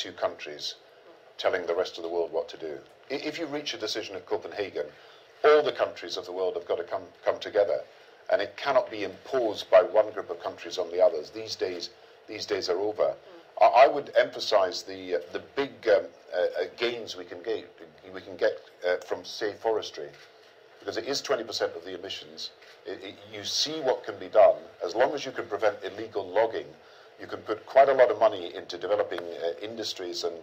two countries telling the rest of the world what to do. If you reach a decision at Copenhagen, all the countries of the world have got to come together, and it cannot be imposed by one group of countries on the others. These days are over. I would emphasize the big gains we can get from, say, forestry, because it is 20% of the emissions. You see what can be done. As long as you can prevent illegal logging, you can put quite a lot of money into developing industries and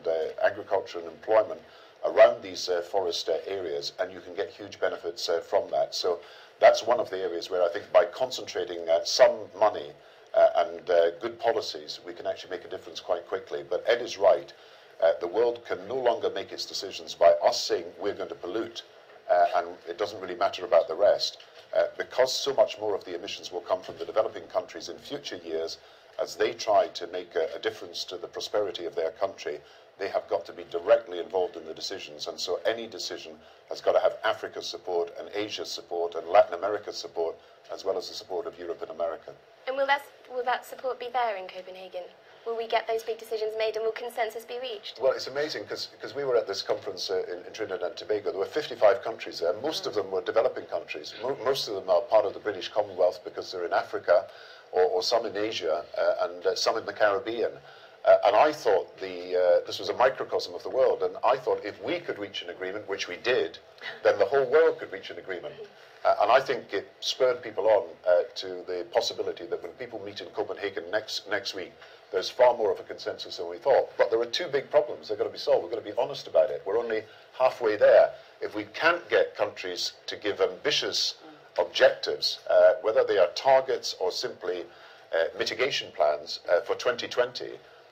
agriculture and employment around these forest areas, and you can get huge benefits from that. So that's one of the areas where I think by concentrating some money and good policies, we can actually make a difference quite quickly. But Ed is right. The world can no longer make its decisions by us saying we're going to pollute, and it doesn't really matter about the rest. Because so much more of the emissions will come from the developing countries in future years, as they try to make a difference to the prosperity of their country, they have got to be directly involved in the decisions. And so any decision has got to have Africa's support and Asia's support and Latin America's support, as well as the support of Europe and America. And will that support be there in Copenhagen? Will we get those big decisions made, and will consensus be reached? Well, it's amazing because we were at this conference in Trinidad and Tobago. There were 55 countries there. Most of them were developing countries. Most of them are part of the British Commonwealth because they're in Africa, or some in Asia, and some in the Caribbean. And I thought this was a microcosm of the world, and I thought if we could reach an agreement, which we did, then the whole world could reach an agreement. And I think it spurred people on to the possibility that when people meet in Copenhagen next week, there's far more of a consensus than we thought. But there are two big problems that are going to be solved. We've got to be honest about it. We're only halfway there. If we can't get countries to give ambitious objectives, whether they are targets or simply mitigation plans for 2020,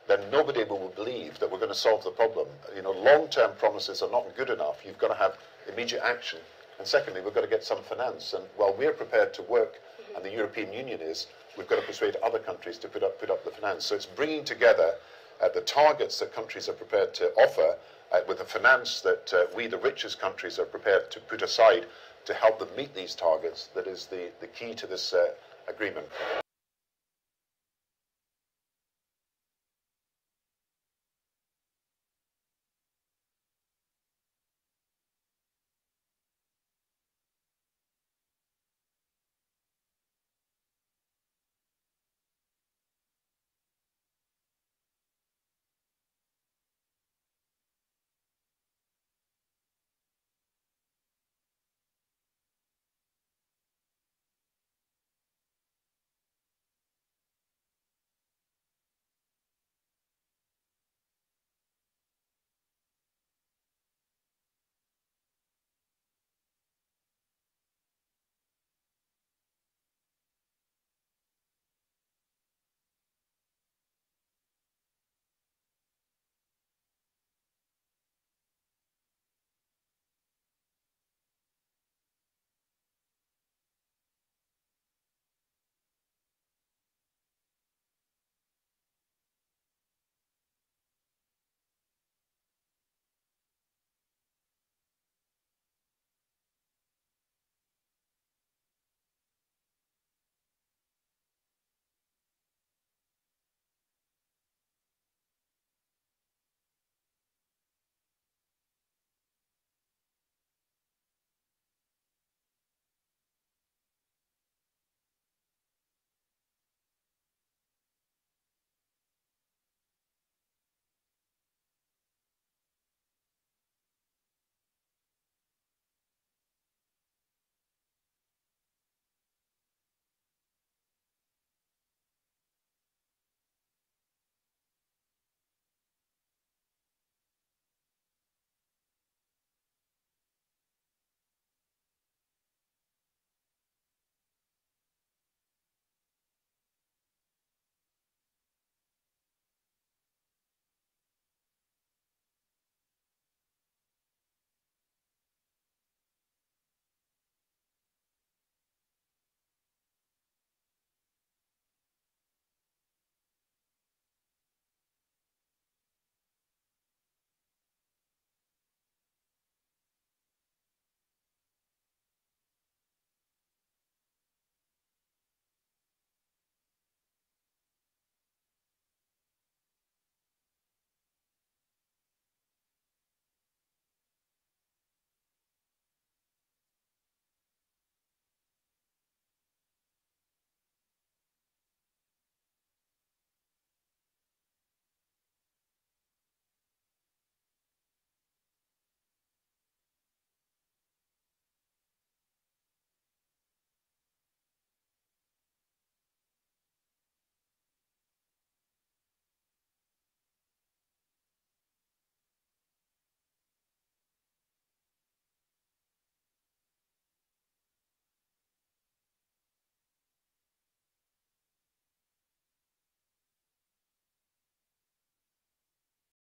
then nobody will believe that we're going to solve the problem. You know, long-term promises are not good enough. You've got to have immediate action. And secondly, we've got to get some finance. And while we're prepared to work, and the European Union is, we've got to persuade other countries to put up the finance. So it's bringing together the targets that countries are prepared to offer with the finance that we, the richest countries, are prepared to put aside to help them meet these targets. That is the key to this agreement.